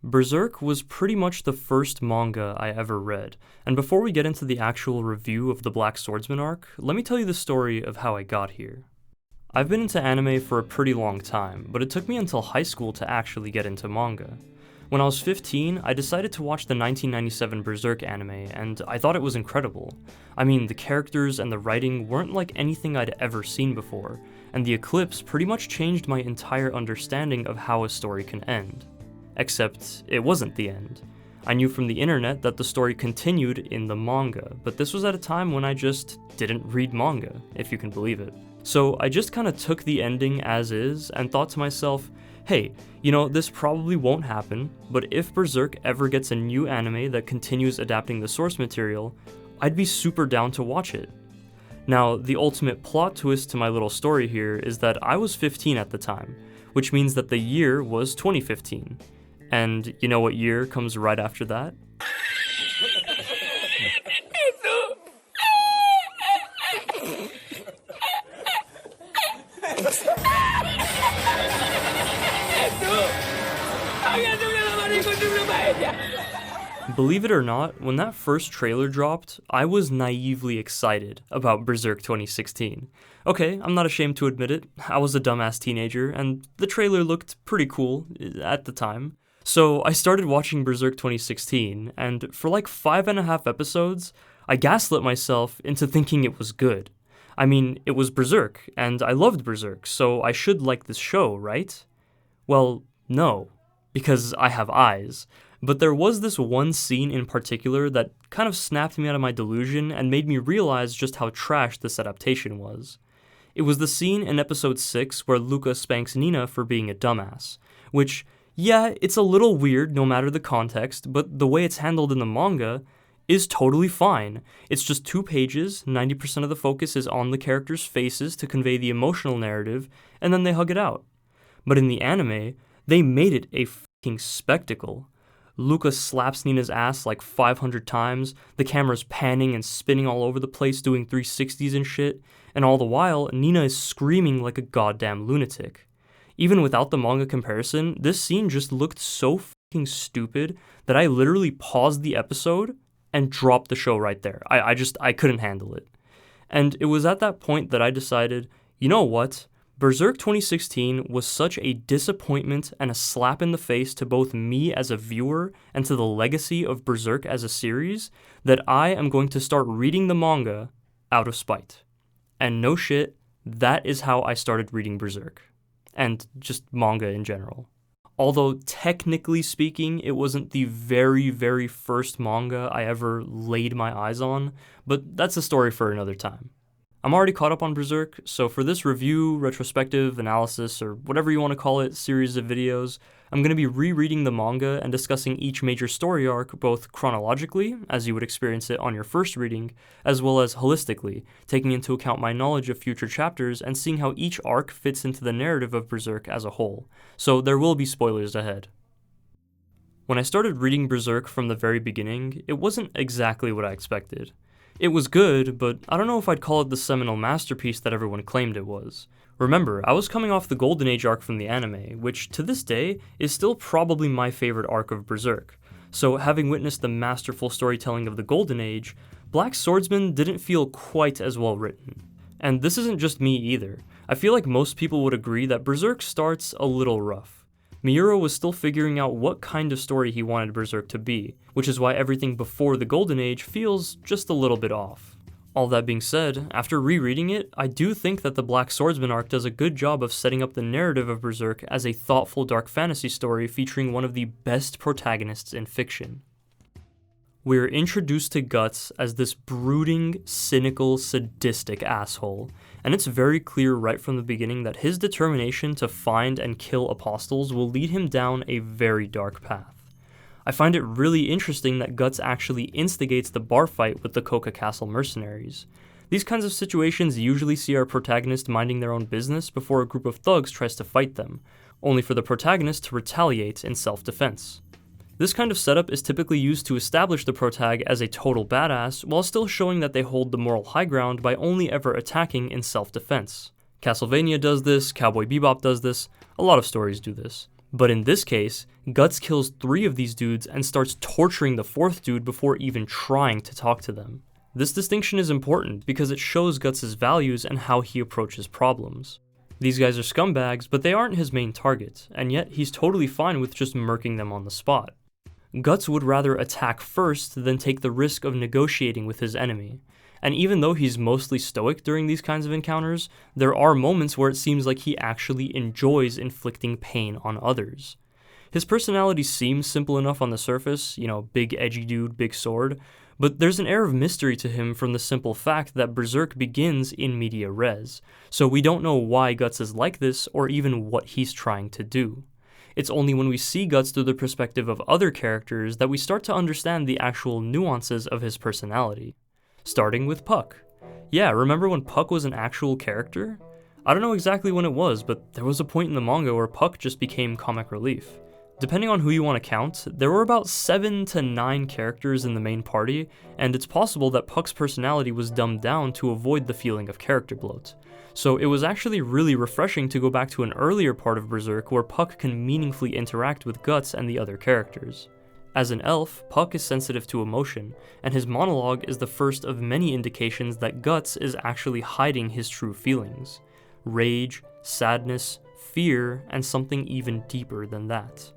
Berserk was pretty much the first manga I ever read, and before we get into the actual review of the Black Swordsman arc, let me tell you the story of how I got here. I've been into anime for a pretty long time, but it took me until high school to actually get into manga. When I was 15, I decided to watch the 1997 Berserk anime, and I thought it was incredible. I mean, the characters and the writing weren't like anything I'd ever seen before, and the eclipse pretty much changed my entire understanding of how a story can end. Except, it wasn't the end. I knew from the internet that the story continued in the manga, but this was at a time when I just didn't read manga, if you can believe it. So I just kinda took the ending as is and thought to myself, hey, this probably won't happen, but if Berserk ever gets a new anime that continues adapting the source material, I'd be super down to watch it. Now, the ultimate plot twist to my little story here is that I was 15 at the time, which means that the year was 2015. And you know what year comes right after that? Believe it or not, when that first trailer dropped, I was naively excited about Berserk 2016. Okay, I'm not ashamed to admit it, I was a dumbass teenager, and the trailer looked pretty cool at the time. So I started watching Berserk 2016, and for like 5.5 episodes, I gaslit myself into thinking it was good. I mean, it was Berserk, and I loved Berserk, so I should like this show, right? Well, no, because I have eyes. But there was this one scene in particular that kind of snapped me out of my delusion and made me realize just how trash this adaptation was. It was the scene in episode 6 where Luca spanks Nina for being a dumbass, which, yeah, it's a little weird no matter the context, but the way it's handled in the manga is totally fine. It's just 2 pages, 90% of the focus is on the characters' faces to convey the emotional narrative, and then they hug it out. But in the anime, they made it a fucking spectacle. Luca slaps Nina's ass like 500 times, the camera's panning and spinning all over the place doing 360s and shit, and all the while, Nina is screaming like a goddamn lunatic. Even without the manga comparison, this scene just looked so fucking stupid that I literally paused the episode and dropped the show right there. I couldn't handle it. And it was at that point that I decided, you know what? Berserk 2016 was such a disappointment and a slap in the face to both me as a viewer and to the legacy of Berserk as a series that I am going to start reading the manga out of spite. And no shit, that is how I started reading Berserk. And just manga in general. Although technically speaking, it wasn't the very, very first manga I ever laid my eyes on, but that's a story for another time. I'm already caught up on Berserk, so for this review, retrospective, analysis, or whatever you want to call it, series of videos, I'm going to be rereading the manga and discussing each major story arc both chronologically, as you would experience it on your first reading, as well as holistically, taking into account my knowledge of future chapters and seeing how each arc fits into the narrative of Berserk as a whole, so there will be spoilers ahead. When I started reading Berserk from the very beginning, it wasn't exactly what I expected. It was good, but I don't know if I'd call it the seminal masterpiece that everyone claimed it was. Remember, I was coming off the Golden Age arc from the anime, which to this day is still probably my favorite arc of Berserk. So having witnessed the masterful storytelling of the Golden Age, Black Swordsman didn't feel quite as well written. And this isn't just me either. I feel like most people would agree that Berserk starts a little rough. Miura was still figuring out what kind of story he wanted Berserk to be, which is why everything before the Golden Age feels just a little bit off. All that being said, after rereading it, I do think that the Black Swordsman arc does a good job of setting up the narrative of Berserk as a thoughtful dark fantasy story featuring one of the best protagonists in fiction. We're introduced to Guts as this brooding, cynical, sadistic asshole, and it's very clear right from the beginning that his determination to find and kill apostles will lead him down a very dark path. I find it really interesting that Guts actually instigates the bar fight with the Coca Castle mercenaries. These kinds of situations usually see our protagonist minding their own business before a group of thugs tries to fight them, only for the protagonist to retaliate in self-defense. This kind of setup is typically used to establish the protag as a total badass, while still showing that they hold the moral high ground by only ever attacking in self-defense. Castlevania does this, Cowboy Bebop does this, a lot of stories do this. But in this case, Guts kills 3 of these dudes and starts torturing the 4th dude before even trying to talk to them. This distinction is important because it shows Guts' values and how he approaches problems. These guys are scumbags, but they aren't his main target, and yet he's totally fine with just murking them on the spot. Guts would rather attack first than take the risk of negotiating with his enemy. And even though he's mostly stoic during these kinds of encounters, there are moments where it seems like he actually enjoys inflicting pain on others. His personality seems simple enough on the surface, big edgy dude, big sword, but there's an air of mystery to him from the simple fact that Berserk begins in media res, so we don't know why Guts is like this or even what he's trying to do. It's only when we see Guts through the perspective of other characters that we start to understand the actual nuances of his personality. Starting with Puck. Yeah, remember when Puck was an actual character? I don't know exactly when it was, but there was a point in the manga where Puck just became comic relief. Depending on who you want to count, there were about 7 to 9 characters in the main party, and it's possible that Puck's personality was dumbed down to avoid the feeling of character bloat. So it was actually really refreshing to go back to an earlier part of Berserk where Puck can meaningfully interact with Guts and the other characters. As an elf, Puck is sensitive to emotion, and his monologue is the first of many indications that Guts is actually hiding his true feelings. Rage, sadness, fear, and something even deeper than that.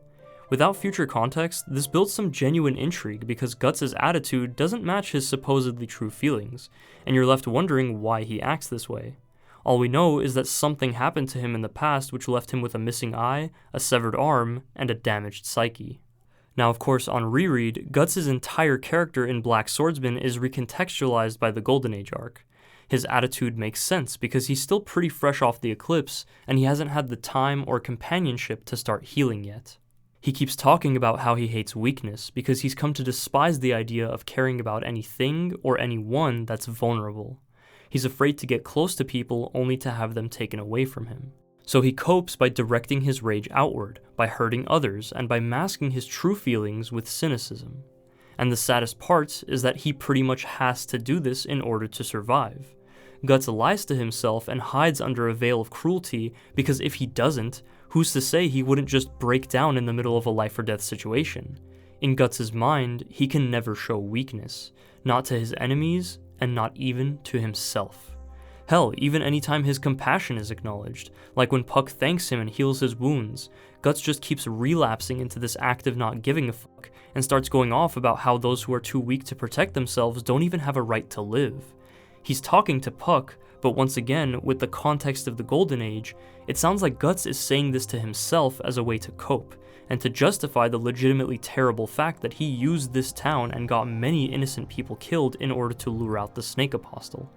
Without future context, this builds some genuine intrigue because Guts' attitude doesn't match his supposedly true feelings, and you're left wondering why he acts this way. All we know is that something happened to him in the past which left him with a missing eye, a severed arm, and a damaged psyche. Now, of course, on reread, Guts' entire character in Black Swordsman is recontextualized by the Golden Age arc. His attitude makes sense because he's still pretty fresh off the eclipse, and he hasn't had the time or companionship to start healing yet. He keeps talking about how he hates weakness because he's come to despise the idea of caring about anything or anyone that's vulnerable. He's afraid to get close to people only to have them taken away from him. So he copes by directing his rage outward, by hurting others, and by masking his true feelings with cynicism. And the saddest part is that he pretty much has to do this in order to survive. Guts lies to himself and hides under a veil of cruelty because if he doesn't, who's to say he wouldn't just break down in the middle of a life or death situation? In Guts' mind, he can never show weakness, not to his enemies, and not even to himself. Hell, even anytime his compassion is acknowledged, like when Puck thanks him and heals his wounds, Guts just keeps relapsing into this act of not giving a fuck, and starts going off about how those who are too weak to protect themselves don't even have a right to live. He's talking to Puck, but once again, with the context of the Golden Age, it sounds like Guts is saying this to himself as a way to cope, and to justify the legitimately terrible fact that he used this town and got many innocent people killed in order to lure out the Snake Apostle.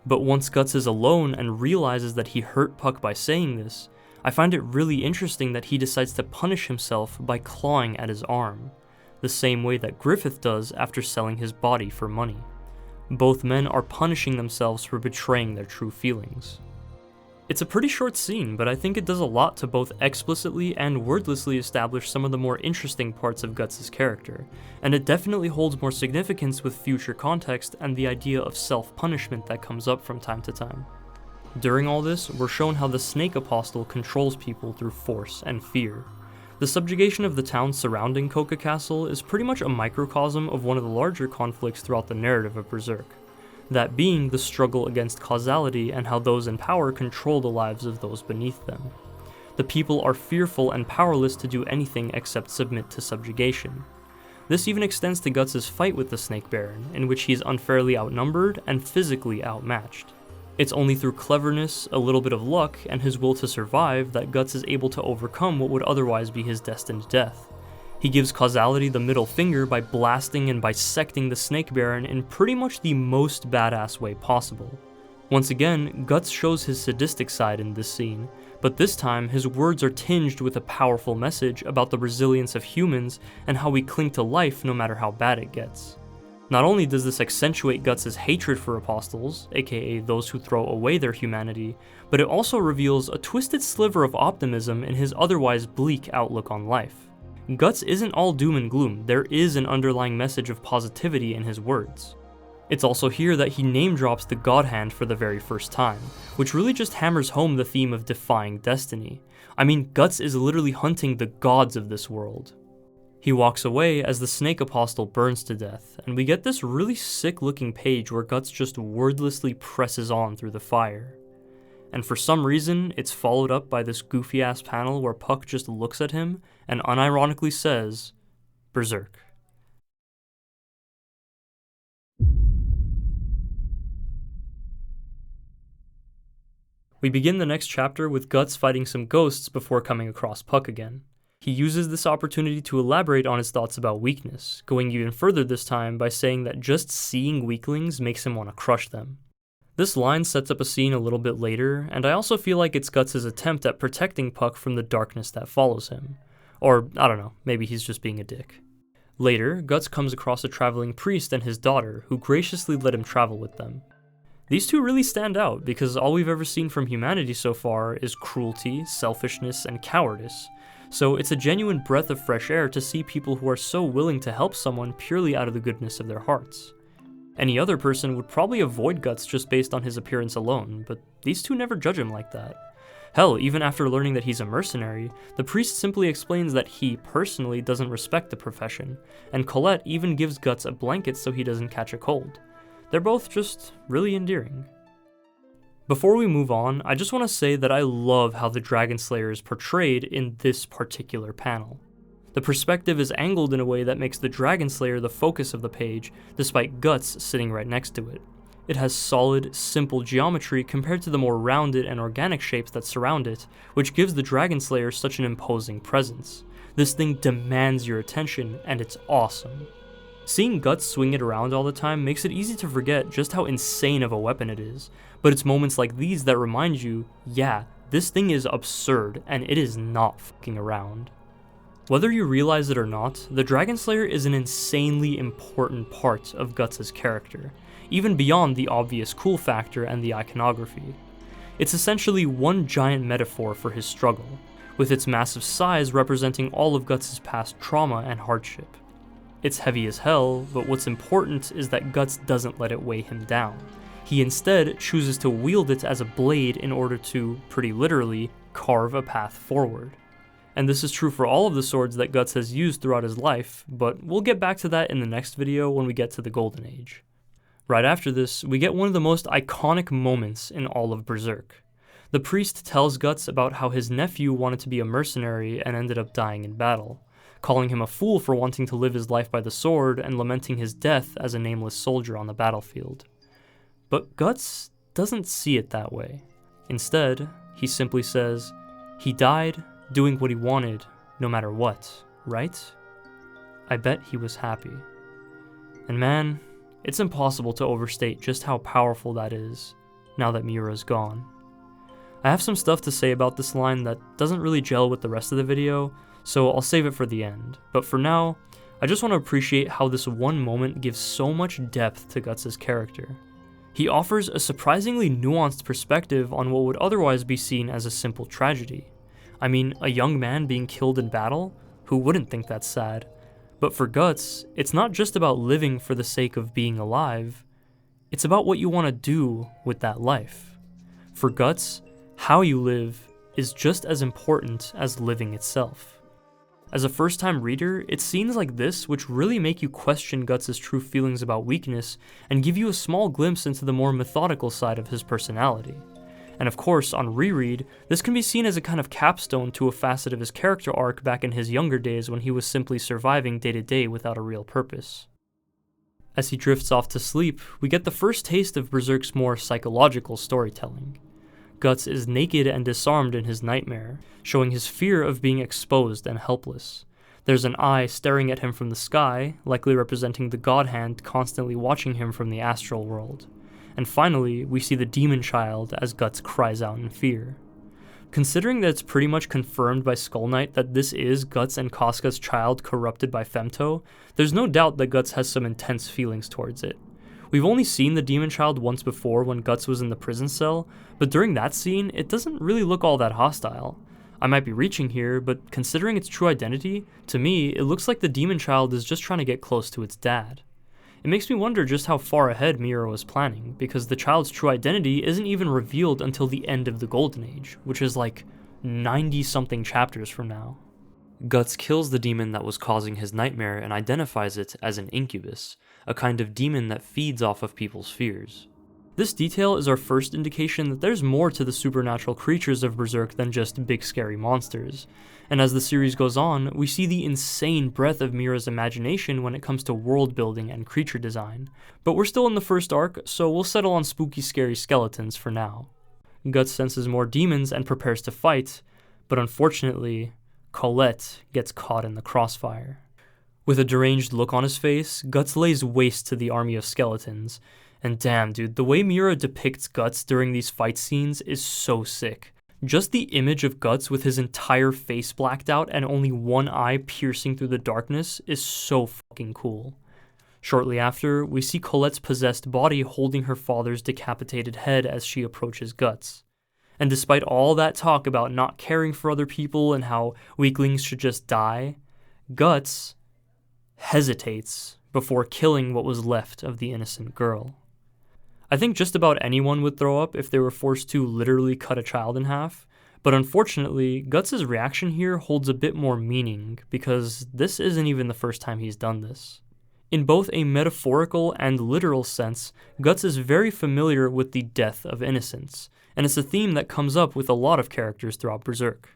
But once Guts is alone and realizes that he hurt Puck by saying this, I find it really interesting that he decides to punish himself by clawing at his arm, the same way that Griffith does after selling his body for money. Both men are punishing themselves for betraying their true feelings. It's a pretty short scene, but I think it does a lot to both explicitly and wordlessly establish some of the more interesting parts of Guts' character, and it definitely holds more significance with future context and the idea of self-punishment that comes up from time to time. During all this, we're shown how the Snake Apostle controls people through force and fear. The subjugation of the town surrounding Koka Castle is pretty much a microcosm of one of the larger conflicts throughout the narrative of Berserk. That being the struggle against causality and how those in power control the lives of those beneath them. The people are fearful and powerless to do anything except submit to subjugation. This even extends to Guts' fight with the Snake Baron, in which he is unfairly outnumbered and physically outmatched. It's only through cleverness, a little bit of luck, and his will to survive that Guts is able to overcome what would otherwise be his destined death. He gives causality the middle finger by blasting and bisecting the Snake Baron in pretty much the most badass way possible. Once again, Guts shows his sadistic side in this scene, but this time his words are tinged with a powerful message about the resilience of humans and how we cling to life no matter how bad it gets. Not only does this accentuate Guts' hatred for apostles, aka those who throw away their humanity, but it also reveals a twisted sliver of optimism in his otherwise bleak outlook on life. Guts isn't all doom and gloom, there is an underlying message of positivity in his words. It's also here that he name drops the Godhand for the very first time, which really just hammers home the theme of defying destiny, I mean, Guts is literally hunting the gods of this world. He walks away as the Snake Apostle burns to death, and we get this really sick looking page where Guts just wordlessly presses on through the fire. And for some reason, it's followed up by this goofy ass panel where Puck just looks at him and unironically says, Berserk. We begin the next chapter with Guts fighting some ghosts before coming across Puck again. He uses this opportunity to elaborate on his thoughts about weakness, going even further this time by saying that just seeing weaklings makes him want to crush them. This line sets up a scene a little bit later, and I also feel like it's Guts' attempt at protecting Puck from the darkness that follows him. Or, I don't know, maybe he's just being a dick. Later, Guts comes across a traveling priest and his daughter, who graciously let him travel with them. These two really stand out because all we've ever seen from humanity so far is cruelty, selfishness, and cowardice. So it's a genuine breath of fresh air to see people who are so willing to help someone purely out of the goodness of their hearts. Any other person would probably avoid Guts just based on his appearance alone, but these two never judge him like that. Hell, even after learning that he's a mercenary, the priest simply explains that he personally doesn't respect the profession, and Collette even gives Guts a blanket so he doesn't catch a cold. They're both just really endearing. Before we move on, I just want to say that I love how the Dragon Slayer is portrayed in this particular panel. The perspective is angled in a way that makes the Dragon Slayer the focus of the page, despite Guts sitting right next to it. It has solid, simple geometry compared to the more rounded and organic shapes that surround it, which gives the Dragon Slayer such an imposing presence. This thing demands your attention, and it's awesome. Seeing Guts swing it around all the time makes it easy to forget just how insane of a weapon it is, but it's moments like these that remind you, yeah, this thing is absurd, and it is not fucking around. Whether you realize it or not, the Dragon Slayer is an insanely important part of Guts' character, even beyond the obvious cool factor and the iconography. It's essentially one giant metaphor for his struggle, with its massive size representing all of Guts' past trauma and hardship. It's heavy as hell, but what's important is that Guts doesn't let it weigh him down. He instead chooses to wield it as a blade in order to, pretty literally, carve a path forward. And this is true for all of the swords that Guts has used throughout his life, but we'll get back to that in the next video when we get to the Golden Age. Right after this, we get one of the most iconic moments in all of Berserk. The priest tells Guts about how his nephew wanted to be a mercenary and ended up dying in battle, calling him a fool for wanting to live his life by the sword and lamenting his death as a nameless soldier on the battlefield. But Guts doesn't see it that way. Instead, he simply says, he died doing what he wanted, no matter what, right? I bet he was happy. And man, it's impossible to overstate just how powerful that is, now that Miura's gone. I have some stuff to say about this line that doesn't really gel with the rest of the video, so I'll save it for the end, but for now, I just want to appreciate how this one moment gives so much depth to Guts' character. He offers a surprisingly nuanced perspective on what would otherwise be seen as a simple tragedy. I mean, a young man being killed in battle? Who wouldn't think that's sad? But for Guts, it's not just about living for the sake of being alive, it's about what you want to do with that life. For Guts, how you live is just as important as living itself. As a first-time reader, it's scenes like this which really make you question Guts' true feelings about weakness and give you a small glimpse into the more methodical side of his personality. And of course, on reread, this can be seen as a kind of capstone to a facet of his character arc back in his younger days when he was simply surviving day to day without a real purpose. As he drifts off to sleep, we get the first taste of Berserk's more psychological storytelling. Guts is naked and disarmed in his nightmare, showing his fear of being exposed and helpless. There's an eye staring at him from the sky, likely representing the Godhand constantly watching him from the astral world. And finally, we see the demon child as Guts cries out in fear. Considering that it's pretty much confirmed by Skull Knight that this is Guts and Casca's child corrupted by Femto, there's no doubt that Guts has some intense feelings towards it. We've only seen the demon child once before when Guts was in the prison cell, but during that scene, it doesn't really look all that hostile. I might be reaching here, but considering its true identity, to me, it looks like the demon child is just trying to get close to its dad. It makes me wonder just how far ahead Miura was planning, because the child's true identity isn't even revealed until the end of the Golden Age, which is like 90-something chapters from now. Guts kills the demon that was causing his nightmare and identifies it as an incubus, a kind of demon that feeds off of people's fears. This detail is our first indication that there's more to the supernatural creatures of Berserk than just big scary monsters, and as the series goes on, we see the insane breadth of Miura's imagination when it comes to world building and creature design. But we're still in the first arc, so we'll settle on spooky scary skeletons for now. Guts senses more demons and prepares to fight, but unfortunately, Collette gets caught in the crossfire. With a deranged look on his face, Guts lays waste to the army of skeletons. And damn dude, the way Miura depicts Guts during these fight scenes is so sick. Just the image of Guts with his entire face blacked out and only one eye piercing through the darkness is so fucking cool. Shortly after, we see Collette's possessed body holding her father's decapitated head as she approaches Guts. And despite all that talk about not caring for other people and how weaklings should just die, Guts hesitates before killing what was left of the innocent girl. I think just about anyone would throw up if they were forced to literally cut a child in half, but unfortunately, Guts' reaction here holds a bit more meaning because this isn't even the first time he's done this. In both a metaphorical and literal sense, Guts is very familiar with the death of innocence, and it's a theme that comes up with a lot of characters throughout Berserk.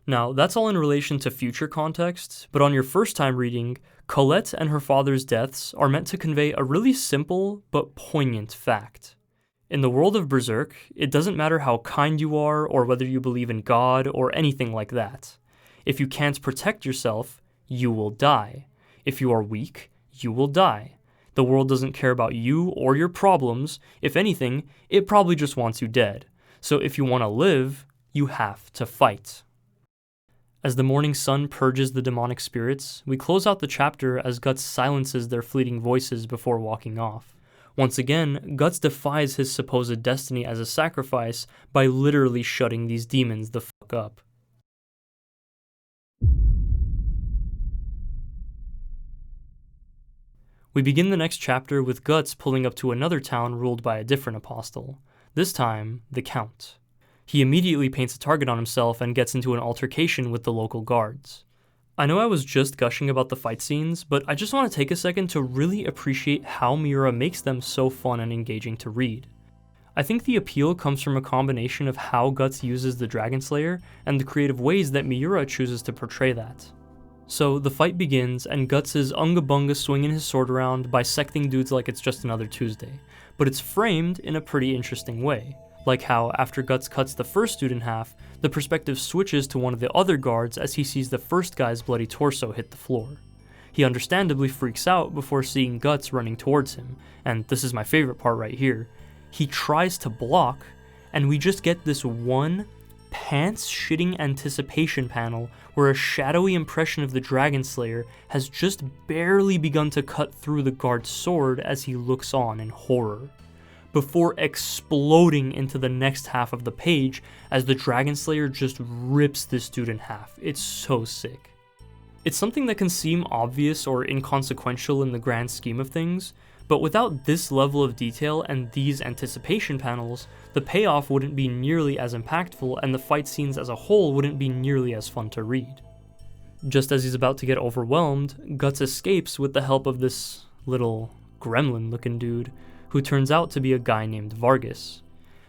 Now, that's all in relation to future context, but on your first time reading, Collette and her father's deaths are meant to convey a really simple but poignant fact. In the world of Berserk, it doesn't matter how kind you are or whether you believe in God or anything like that. If you can't protect yourself, you will die. If you are weak, you will die. The world doesn't care about you or your problems. If anything, it probably just wants you dead. So if you want to live, you have to fight. As the morning sun purges the demonic spirits, we close out the chapter as Guts silences their fleeting voices before walking off. Once again, Guts defies his supposed destiny as a sacrifice by literally shutting these demons the fuck up. We begin the next chapter with Guts pulling up to another town ruled by a different apostle, this time the Count. He immediately paints a target on himself and gets into an altercation with the local guards. I know I was just gushing about the fight scenes, but I just want to take a second to really appreciate how Miura makes them so fun and engaging to read. I think the appeal comes from a combination of how Guts uses the Dragon Slayer and the creative ways that Miura chooses to portray that. So the fight begins, and Guts is unga-bunga swinging his sword around, bisecting dudes like it's just another Tuesday, but it's framed in a pretty interesting way. Like how, after Guts cuts the first dude in half, the perspective switches to one of the other guards as he sees the first guy's bloody torso hit the floor. He understandably freaks out before seeing Guts running towards him, and this is my favorite part right here. He tries to block, and we just get this one pants-shitting anticipation panel where a shadowy impression of the Dragon Slayer has just barely begun to cut through the guard's sword as he looks on in horror, before exploding into the next half of the page as the Dragon Slayer just rips this dude in half. It's so sick. It's something that can seem obvious or inconsequential in the grand scheme of things, but without this level of detail and these anticipation panels, the payoff wouldn't be nearly as impactful and the fight scenes as a whole wouldn't be nearly as fun to read. Just as he's about to get overwhelmed, Guts escapes with the help of this little gremlin-looking dude, who turns out to be a guy named Vargas.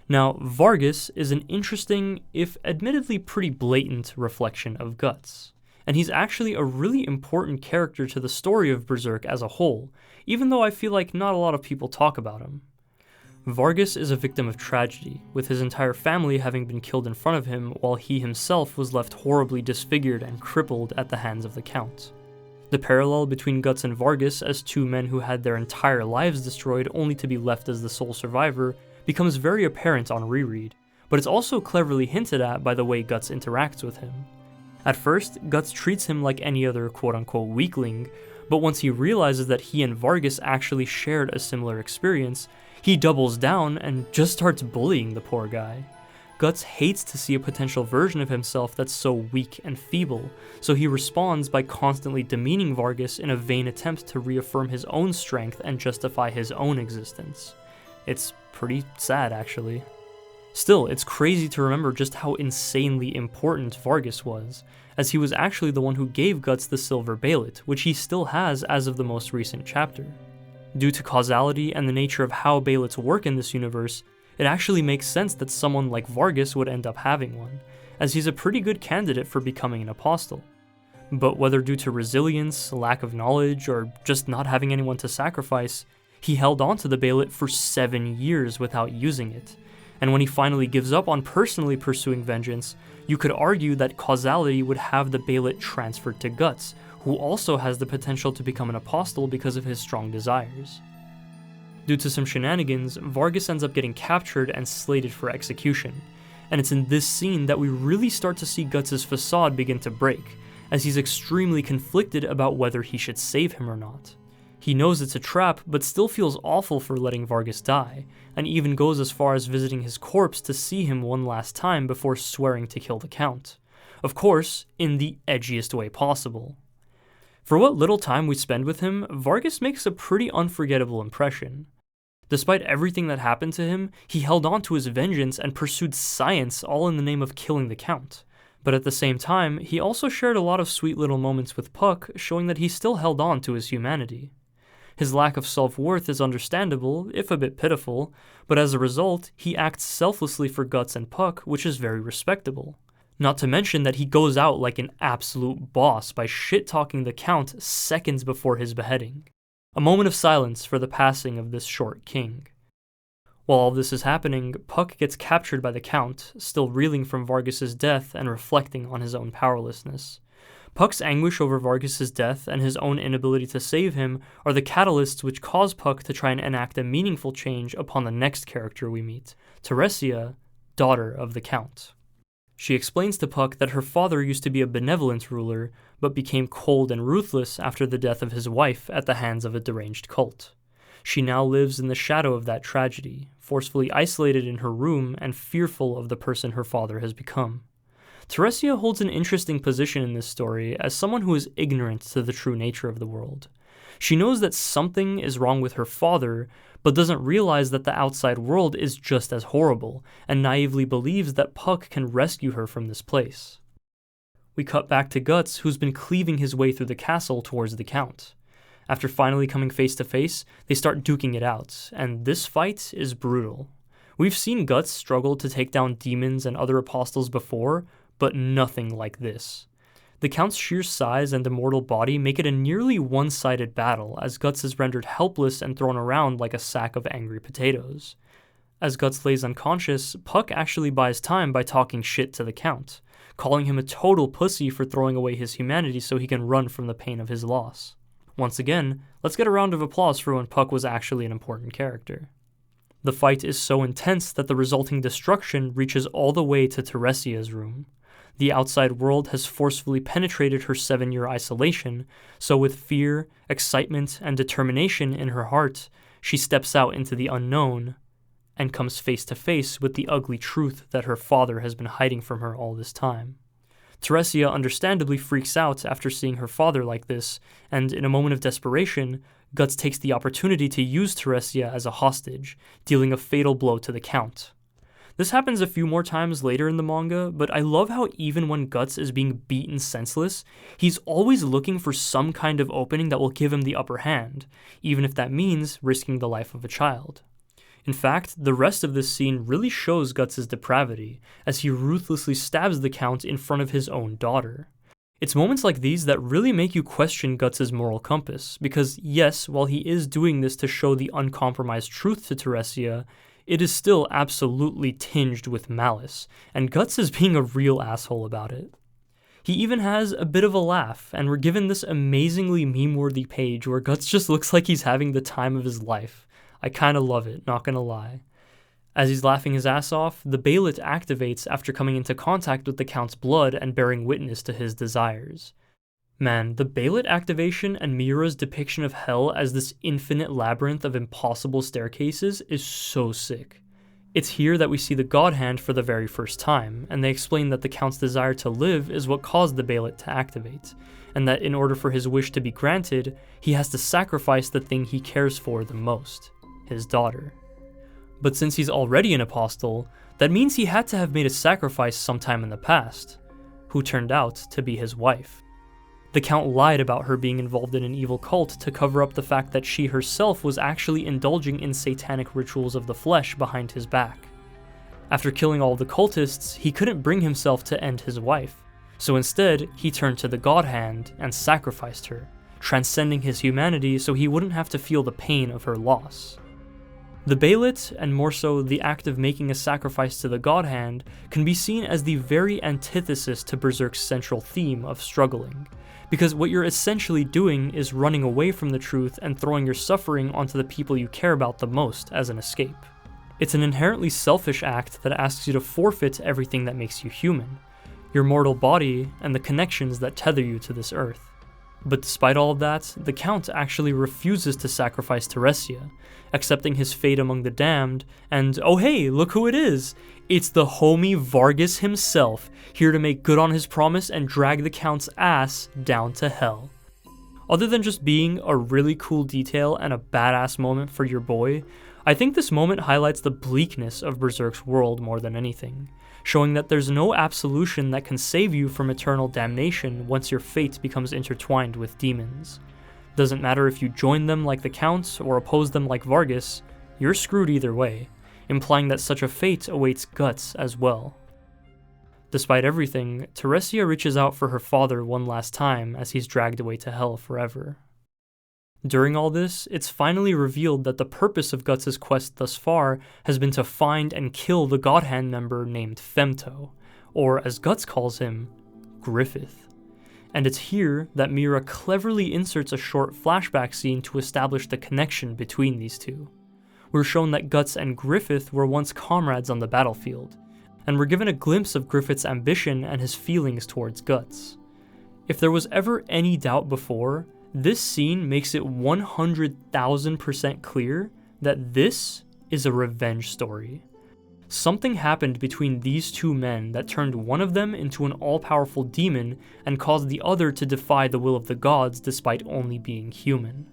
Now, Vargas is an interesting, if admittedly pretty blatant, reflection of Guts, and he's actually a really important character to the story of Berserk as a whole, even though I feel like not a lot of people talk about him. Vargas is a victim of tragedy, with his entire family having been killed in front of him while he himself was left horribly disfigured and crippled at the hands of the Count. The parallel between Guts and Vargas as two men who had their entire lives destroyed only to be left as the sole survivor becomes very apparent on reread, but it's also cleverly hinted at by the way Guts interacts with him. At first, Guts treats him like any other quote-unquote weakling, but once he realizes that he and Vargas actually shared a similar experience, he doubles down and just starts bullying the poor guy. Guts hates to see a potential version of himself that's so weak and feeble, so he responds by constantly demeaning Vargas in a vain attempt to reaffirm his own strength and justify his own existence. It's pretty sad, actually. Still, it's crazy to remember just how insanely important Vargas was, as he was actually the one who gave Guts the silver Bailet, which he still has as of the most recent chapter. Due to causality and the nature of how Bailets work in this universe, it actually makes sense that someone like Vargas would end up having one, as he's a pretty good candidate for becoming an apostle. But whether due to resilience, lack of knowledge, or just not having anyone to sacrifice, he held on to the Bailet for 7 years without using it, and when he finally gives up on personally pursuing vengeance, you could argue that causality would have the Bailet transferred to Guts, who also has the potential to become an apostle because of his strong desires. Due to some shenanigans, Vargas ends up getting captured and slated for execution, and it's in this scene that we really start to see Guts' facade begin to break, as he's extremely conflicted about whether he should save him or not. He knows it's a trap, but still feels awful for letting Vargas die, and even goes as far as visiting his corpse to see him one last time before swearing to kill the Count. Of course, in the edgiest way possible. For what little time we spend with him, Vargas makes a pretty unforgettable impression. Despite everything that happened to him, he held on to his vengeance and pursued science all in the name of killing the Count. But at the same time, he also shared a lot of sweet little moments with Puck, showing that he still held on to his humanity. His lack of self-worth is understandable, if a bit pitiful, but as a result, he acts selflessly for Guts and Puck, which is very respectable. Not to mention that he goes out like an absolute boss by shit-talking the Count seconds before his beheading. A moment of silence for the passing of this short king. While all this is happening, Puck gets captured by the Count, still reeling from Vargas' death and reflecting on his own powerlessness. Puck's anguish over Vargas' death and his own inability to save him are the catalysts which cause Puck to try and enact a meaningful change upon the next character we meet, Theresia, daughter of the Count. She explains to Puck that her father used to be a benevolent ruler, but became cold and ruthless after the death of his wife at the hands of a deranged cult. She now lives in the shadow of that tragedy, forcefully isolated in her room and fearful of the person her father has become. Theresia holds an interesting position in this story as someone who is ignorant to the true nature of the world. She knows that something is wrong with her father, but doesn't realize that the outside world is just as horrible, and naively believes that Puck can rescue her from this place. We cut back to Guts, who's been cleaving his way through the castle towards the Count. After finally coming face to face, they start duking it out, and this fight is brutal. We've seen Guts struggle to take down demons and other apostles before, but nothing like this. The Count's sheer size and immortal body make it a nearly one-sided battle, as Guts is rendered helpless and thrown around like a sack of angry potatoes. As Guts lays unconscious, Puck actually buys time by talking shit to the Count, calling him a total pussy for throwing away his humanity so he can run from the pain of his loss. Once again, let's get a round of applause for when Puck was actually an important character. The fight is so intense that the resulting destruction reaches all the way to Theresia's room. The outside world has forcefully penetrated her 7-year isolation, so with fear, excitement, and determination in her heart, she steps out into the unknown and comes face to face with the ugly truth that her father has been hiding from her all this time. Theresia understandably freaks out after seeing her father like this, and in a moment of desperation, Guts takes the opportunity to use Theresia as a hostage, dealing a fatal blow to the Count. This happens a few more times later in the manga, but I love how even when Guts is being beaten senseless, he's always looking for some kind of opening that will give him the upper hand, even if that means risking the life of a child. In fact, the rest of this scene really shows Guts' depravity, as he ruthlessly stabs the Count in front of his own daughter. It's moments like these that really make you question Guts' moral compass, because yes, while he is doing this to show the uncompromised truth to Theresia, it is still absolutely tinged with malice, and Guts is being a real asshole about it. He even has a bit of a laugh, and we're given this amazingly meme-worthy page where Guts just looks like he's having the time of his life. I kinda love it, not gonna lie. As he's laughing his ass off, the Bailet activates after coming into contact with the Count's blood and bearing witness to his desires. Man, the Bailet activation and Miura's depiction of hell as this infinite labyrinth of impossible staircases is so sick. It's here that we see the Godhand for the very first time, and they explain that the Count's desire to live is what caused the Bailet to activate, and that in order for his wish to be granted, he has to sacrifice the thing he cares for the most, his daughter. But since he's already an apostle, that means he had to have made a sacrifice sometime in the past, who turned out to be his wife. The Count lied about her being involved in an evil cult to cover up the fact that she herself was actually indulging in satanic rituals of the flesh behind his back. After killing all the cultists, he couldn't bring himself to end his wife, so instead he turned to the Godhand and sacrificed her, transcending his humanity so he wouldn't have to feel the pain of her loss. The Beilit, and more so the act of making a sacrifice to the Godhand, can be seen as the very antithesis to Berserk's central theme of struggling, because what you're essentially doing is running away from the truth and throwing your suffering onto the people you care about the most as an escape. It's an inherently selfish act that asks you to forfeit everything that makes you human, your mortal body and the connections that tether you to this earth. But despite all of that, the Count actually refuses to sacrifice Theresia, accepting his fate among the damned, and oh hey, look who it is! It's the homie Vargas himself, here to make good on his promise and drag the Count's ass down to hell. Other than just being a really cool detail and a badass moment for your boy, I think this moment highlights the bleakness of Berserk's world more than anything, showing that there's no absolution that can save you from eternal damnation once your fate becomes intertwined with demons. Doesn't matter if you join them like the Count or oppose them like Vargas, you're screwed either way, implying that such a fate awaits Guts as well. Despite everything, Theresia reaches out for her father one last time as he's dragged away to hell forever. During all this, it's finally revealed that the purpose of Guts' quest thus far has been to find and kill the Godhand member named Femto, or as Guts calls him, Griffith. And it's here that Miura cleverly inserts a short flashback scene to establish the connection between these two. We're shown that Guts and Griffith were once comrades on the battlefield, and we're given a glimpse of Griffith's ambition and his feelings towards Guts. If there was ever any doubt before, this scene makes it 100,000% clear that this is a revenge story. Something happened between these two men that turned one of them into an all-powerful demon and caused the other to defy the will of the gods despite only being human.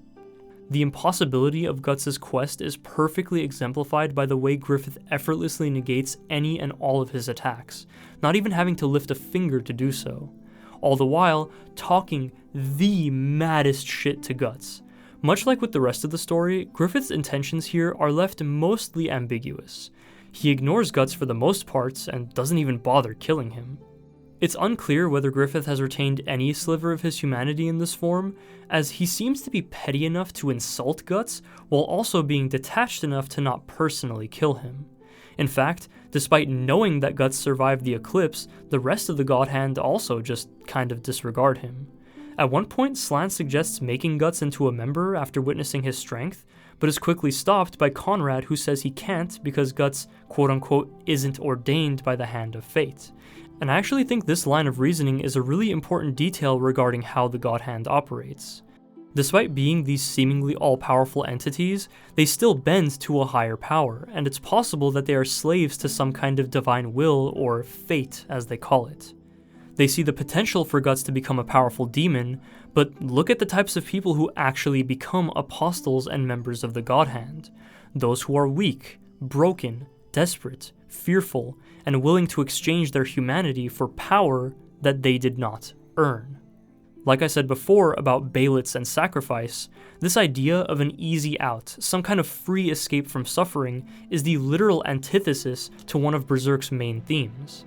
The impossibility of Guts' quest is perfectly exemplified by the way Griffith effortlessly negates any and all of his attacks, not even having to lift a finger to do so. All the while talking the maddest shit to Guts. Much like with the rest of the story, Griffith's intentions here are left mostly ambiguous. He ignores Guts for the most parts and doesn't even bother killing him. It's unclear whether Griffith has retained any sliver of his humanity in this form, as he seems to be petty enough to insult Guts while also being detached enough to not personally kill him. In fact, despite knowing that Guts survived the eclipse, the rest of the Godhand also just kind of disregard him. At one point, Slant suggests making Guts into a member after witnessing his strength, but is quickly stopped by Conrad, who says he can't because Guts, quote-unquote, isn't ordained by the hand of fate. And I actually think this line of reasoning is a really important detail regarding how the Godhand operates. Despite being these seemingly all-powerful entities, they still bend to a higher power, and it's possible that they are slaves to some kind of divine will, or fate as they call it. They see the potential for Guts to become a powerful demon, but look at the types of people who actually become apostles and members of the Godhand. Those who are weak, broken, desperate, fearful, and willing to exchange their humanity for power that they did not earn. Like I said before about Beilits and sacrifice, this idea of an easy out, some kind of free escape from suffering, is the literal antithesis to one of Berserk's main themes.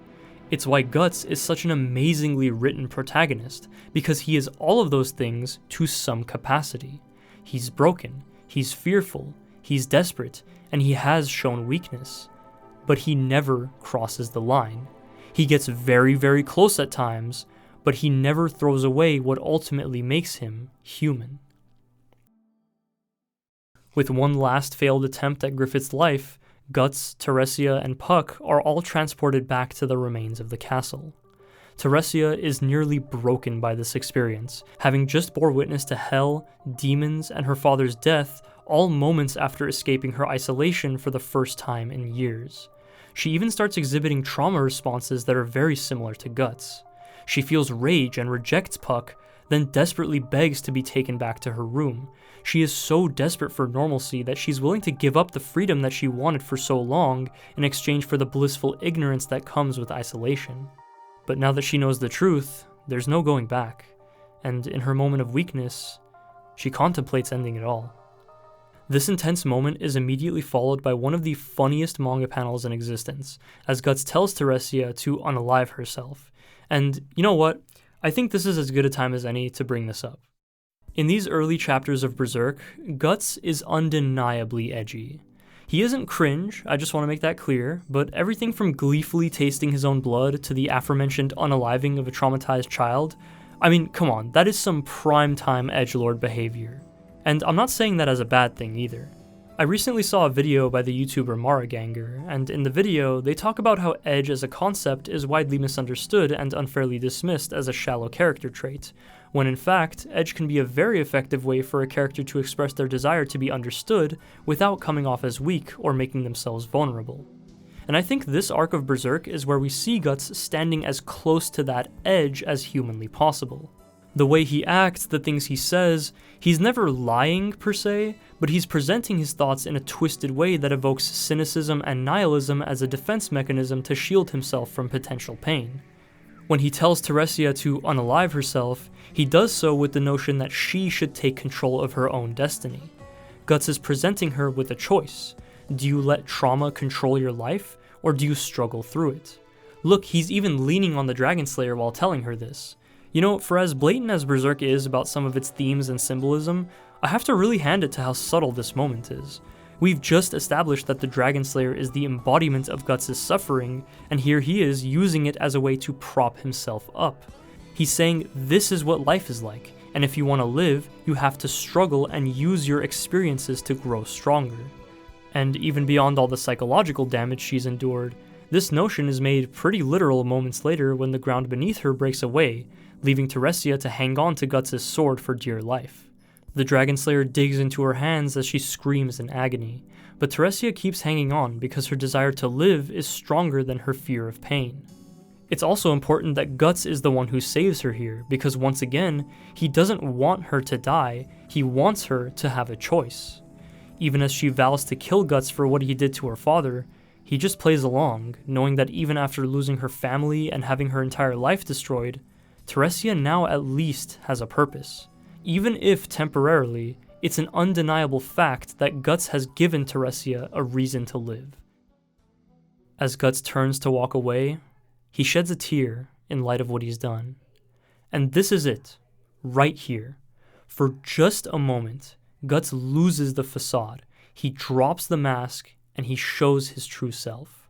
It's why Guts is such an amazingly written protagonist, because he is all of those things to some capacity. He's broken, he's fearful, he's desperate, and he has shown weakness. But he never crosses the line. He gets very, very close at times, but he never throws away what ultimately makes him human. With one last failed attempt at Griffith's life, Guts, Theresia, and Puck are all transported back to the remains of the castle. Theresia is nearly broken by this experience, having just bore witness to hell, demons, and her father's death, all moments after escaping her isolation for the first time in years. She even starts exhibiting trauma responses that are very similar to Guts. She feels rage and rejects Puck, then desperately begs to be taken back to her room. She is so desperate for normalcy that she's willing to give up the freedom that she wanted for so long in exchange for the blissful ignorance that comes with isolation. But now that she knows the truth, there's no going back, and in her moment of weakness, she contemplates ending it all. This intense moment is immediately followed by one of the funniest manga panels in existence, as Guts tells Theresia to unalive herself. And you know what? I think this is as good a time as any to bring this up. In these early chapters of Berserk, Guts is undeniably edgy. He isn't cringe, I just want to make that clear, but everything from gleefully tasting his own blood to the aforementioned unaliving of a traumatized child, I mean, come on, that is some prime-time edgelord behavior. And I'm not saying that as a bad thing either. I recently saw a video by the YouTuber Maraganger, and in the video, they talk about how edge as a concept is widely misunderstood and unfairly dismissed as a shallow character trait, when in fact, edge can be a very effective way for a character to express their desire to be understood without coming off as weak or making themselves vulnerable. And I think this arc of Berserk is where we see Guts standing as close to that edge as humanly possible. The way he acts, the things he says, he's never lying per se, but he's presenting his thoughts in a twisted way that evokes cynicism and nihilism as a defense mechanism to shield himself from potential pain. When he tells Theresia to unalive herself, he does so with the notion that she should take control of her own destiny. Guts is presenting her with a choice. Do you let trauma control your life, or do you struggle through it? Look, he's even leaning on the Dragon Slayer while telling her this. You know, for as blatant as Berserk is about some of its themes and symbolism, I have to really hand it to how subtle this moment is. We've just established that the Dragon Slayer is the embodiment of Guts' suffering, and here he is using it as a way to prop himself up. He's saying this is what life is like, and if you want to live, you have to struggle and use your experiences to grow stronger. And even beyond all the psychological damage she's endured, this notion is made pretty literal moments later when the ground beneath her breaks away, leaving Theresia to hang on to Guts' sword for dear life. The Dragon Slayer digs into her hands as she screams in agony, but Theresia keeps hanging on because her desire to live is stronger than her fear of pain. It's also important that Guts is the one who saves her here, because once again, he doesn't want her to die, he wants her to have a choice. Even as she vows to kill Guts for what he did to her father, he just plays along, knowing that even after losing her family and having her entire life destroyed, Theresia now at least has a purpose. Even if temporarily, it's an undeniable fact that Guts has given Theresia a reason to live. As Guts turns to walk away, he sheds a tear in light of what he's done. And this is it, right here. For just a moment, Guts loses the facade, he drops the mask, and he shows his true self.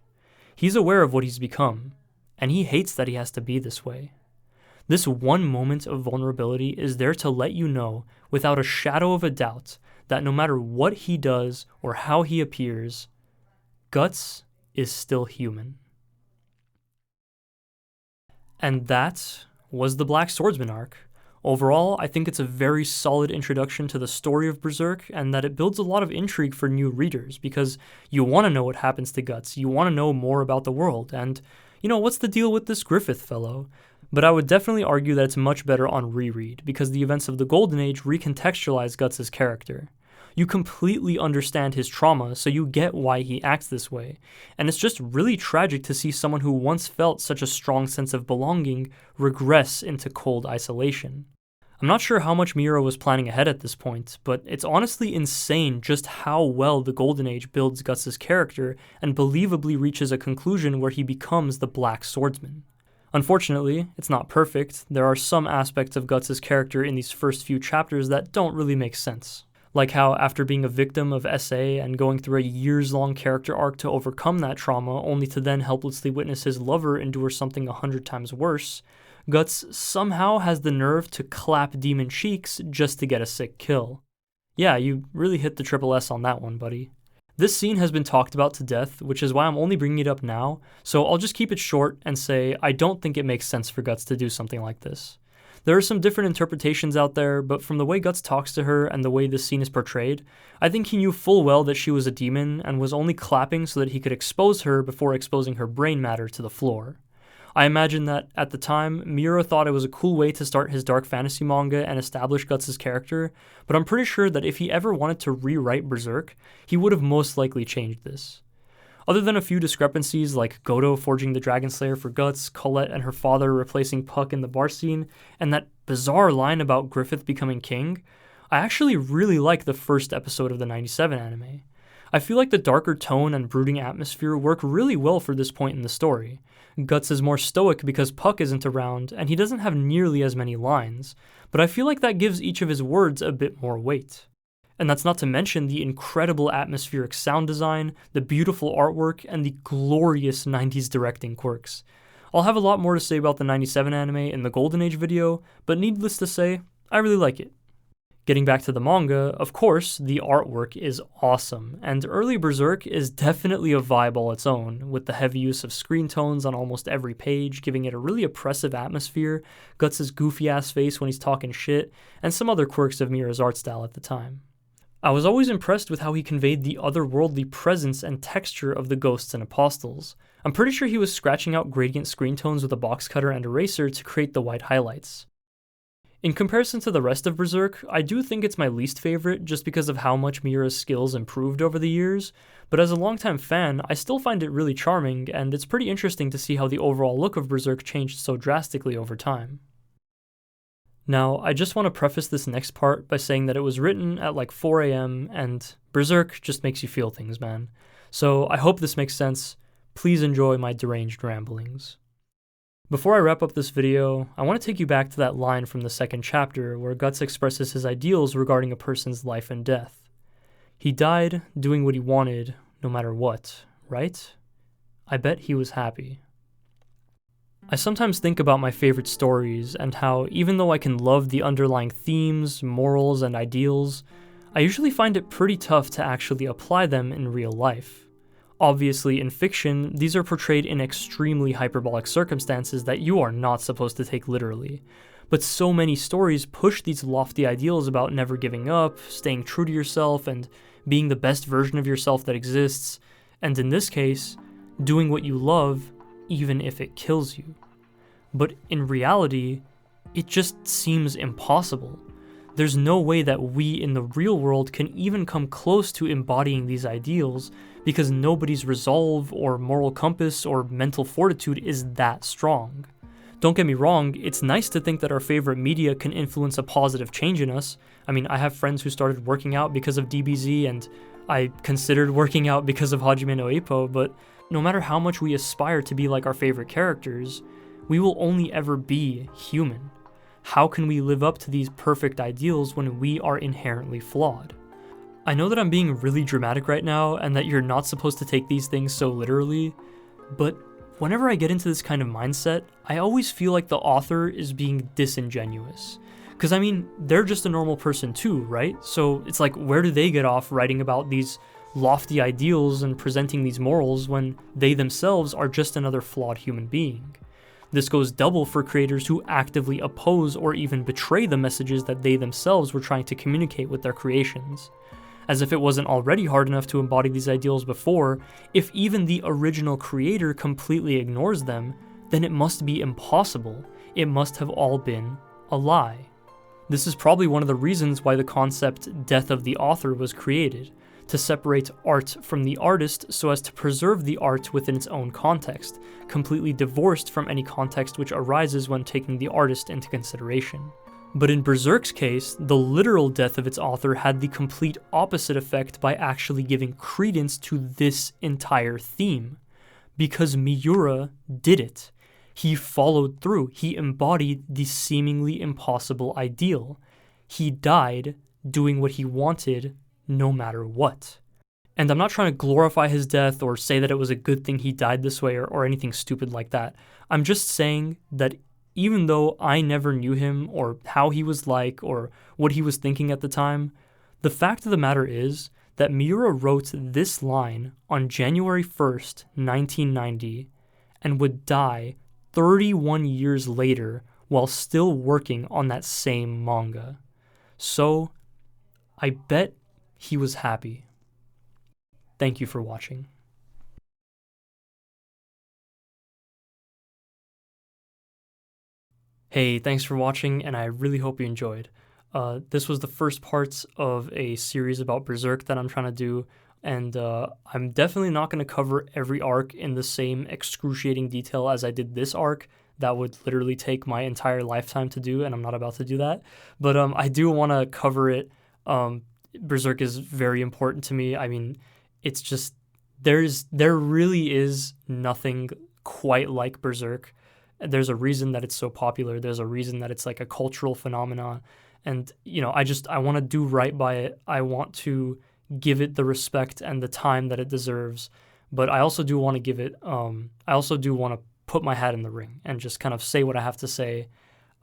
He's aware of what he's become, and he hates that he has to be this way. This one moment of vulnerability is there to let you know, without a shadow of a doubt, that no matter what he does or how he appears, Guts is still human. And that was the Black Swordsman Arc. Overall, I think it's a very solid introduction to the story of Berserk, and that it builds a lot of intrigue for new readers, because you want to know what happens to Guts, you want to know more about the world, and, you know, what's the deal with this Griffith fellow? But I would definitely argue that it's much better on reread, because the events of the Golden Age recontextualize Guts' character. You completely understand his trauma, so you get why he acts this way, and it's just really tragic to see someone who once felt such a strong sense of belonging regress into cold isolation. I'm not sure how much Miura was planning ahead at this point, but it's honestly insane just how well the Golden Age builds Guts' character and believably reaches a conclusion where he becomes the Black Swordsman. Unfortunately, it's not perfect. There are some aspects of Guts' character in these first few chapters that don't really make sense. Like how after being a victim of SA and going through a years-long character arc to overcome that trauma only to then helplessly witness his lover endure something 100 times worse, Guts somehow has the nerve to clap demon cheeks just to get a sick kill. Yeah, you really hit the triple S on that one, buddy. This scene has been talked about to death, which is why I'm only bringing it up now, so I'll just keep it short and say I don't think it makes sense for Guts to do something like this. There are some different interpretations out there, but from the way Guts talks to her and the way this scene is portrayed, I think he knew full well that she was a demon and was only clapping so that he could expose her before exposing her brain matter to the floor. I imagine that at the time, Miura thought it was a cool way to start his dark fantasy manga and establish Guts' character, but I'm pretty sure that if he ever wanted to rewrite Berserk, he would have most likely changed this. Other than a few discrepancies like Godo forging the Dragon Slayer for Guts, Collette and her father replacing Puck in the bar scene, and that bizarre line about Griffith becoming king, I actually really like the first episode of the 97 anime. I feel like the darker tone and brooding atmosphere work really well for this point in the story. Guts is more stoic because Puck isn't around, and he doesn't have nearly as many lines, but I feel like that gives each of his words a bit more weight. And that's not to mention the incredible atmospheric sound design, the beautiful artwork, and the glorious 90s directing quirks. I'll have a lot more to say about the 97 anime in the Golden Age video, but needless to say, I really like it. Getting back to the manga, of course, the artwork is awesome, and early Berserk is definitely a vibe all its own, with the heavy use of screen tones on almost every page, giving it a really oppressive atmosphere, Guts' goofy-ass face when he's talking shit, and some other quirks of Miura's art style at the time. I was always impressed with how he conveyed the otherworldly presence and texture of the ghosts and apostles. I'm pretty sure he was scratching out gradient screen tones with a box cutter and eraser to create the white highlights. In comparison to the rest of Berserk, I do think it's my least favorite just because of how much Miura's skills improved over the years, but as a longtime fan, I still find it really charming, and it's pretty interesting to see how the overall look of Berserk changed so drastically over time. Now, I just want to preface this next part by saying that it was written at like 4 a.m., and Berserk just makes you feel things, man. So I hope this makes sense. Please enjoy my deranged ramblings. Before I wrap up this video, I want to take you back to that line from the second chapter where Guts expresses his ideals regarding a person's life and death. He died doing what he wanted, no matter what, right? I bet he was happy. I sometimes think about my favorite stories and how, even though I can love the underlying themes, morals, and ideals, I usually find it pretty tough to actually apply them in real life. Obviously, in fiction, these are portrayed in extremely hyperbolic circumstances that you are not supposed to take literally. But so many stories push these lofty ideals about never giving up, staying true to yourself, and being the best version of yourself that exists, and in this case, doing what you love, even if it kills you. But in reality, it just seems impossible. There's no way that we in the real world can even come close to embodying these ideals because nobody's resolve or moral compass or mental fortitude is that strong. Don't get me wrong, it's nice to think that our favorite media can influence a positive change in us. I mean, I have friends who started working out because of DBZ, and I considered working out because of Hajime no Ippo, but no matter how much we aspire to be like our favorite characters, we will only ever be human. How can we live up to these perfect ideals when we are inherently flawed? I know that I'm being really dramatic right now and that you're not supposed to take these things so literally, but whenever I get into this kind of mindset, I always feel like the author is being disingenuous. Because I mean, they're just a normal person too, right? So it's like, where do they get off writing about these lofty ideals and presenting these morals when they themselves are just another flawed human being? This goes double for creators who actively oppose or even betray the messages that they themselves were trying to communicate with their creations. As if it wasn't already hard enough to embody these ideals before, if even the original creator completely ignores them, then it must be impossible. It must have all been a lie. This is probably one of the reasons why the concept death of the author was created, to separate art from the artist so as to preserve the art within its own context, completely divorced from any context which arises when taking the artist into consideration. But in Berserk's case, the literal death of its author had the complete opposite effect by actually giving credence to this entire theme. Because Miura did it. He followed through. He embodied the seemingly impossible ideal. He died doing what he wanted, no matter what. And I'm not trying to glorify his death or say that it was a good thing he died this way or anything stupid like that. I'm just saying that even though I never knew him or how he was like or what he was thinking at the time, the fact of the matter is that Miura wrote this line on January 1st, 1990, and would die 31 years later while still working on that same manga. So, I bet he was happy. Thank you for watching. Hey, thanks for watching, and I really hope you enjoyed. This was the first parts of a series about Berserk that I'm trying to do, and I'm definitely not going to cover every arc in the same excruciating detail as I did this arc. That would literally take my entire lifetime to do, and I'm not about to do that. But I do want to cover it. Berserk is very important to me. I mean, it's just there really is nothing quite like Berserk. There's a reason that it's so popular. There's a reason that it's like a cultural phenomenon. And, I want to do right by it. I want to give it the respect and the time that it deserves. But I also do want to I also do want to put my hat in the ring and just kind of say what I have to say.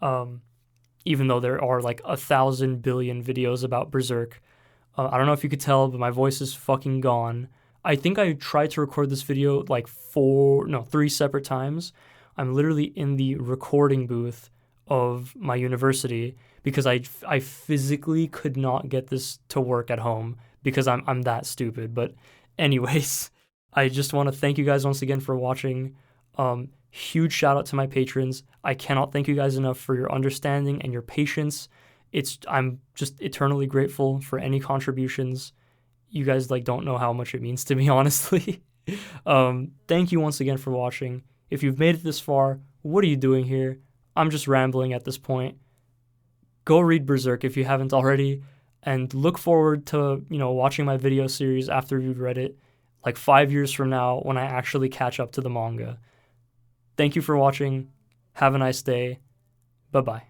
Even though there are like 1,000 billion videos about Berserk. I don't know if you could tell, but my voice is fucking gone. I think I tried to record this video like 3 separate times. I'm literally in the recording booth of my university because I physically could not get this to work at home because I'm that stupid. But anyways, I just want to thank you guys once again for watching. Huge shout out to my patrons. I cannot thank you guys enough for your understanding and your patience. I'm just eternally grateful for any contributions. You guys don't know how much it means to me, honestly. Thank you once again for watching. If you've made it this far, what are you doing here? I'm just rambling at this point. Go read Berserk if you haven't already, and look forward to, watching my video series after you've read it, like 5 years from now when I actually catch up to the manga. Thank you for watching. Have a nice day. Bye-bye.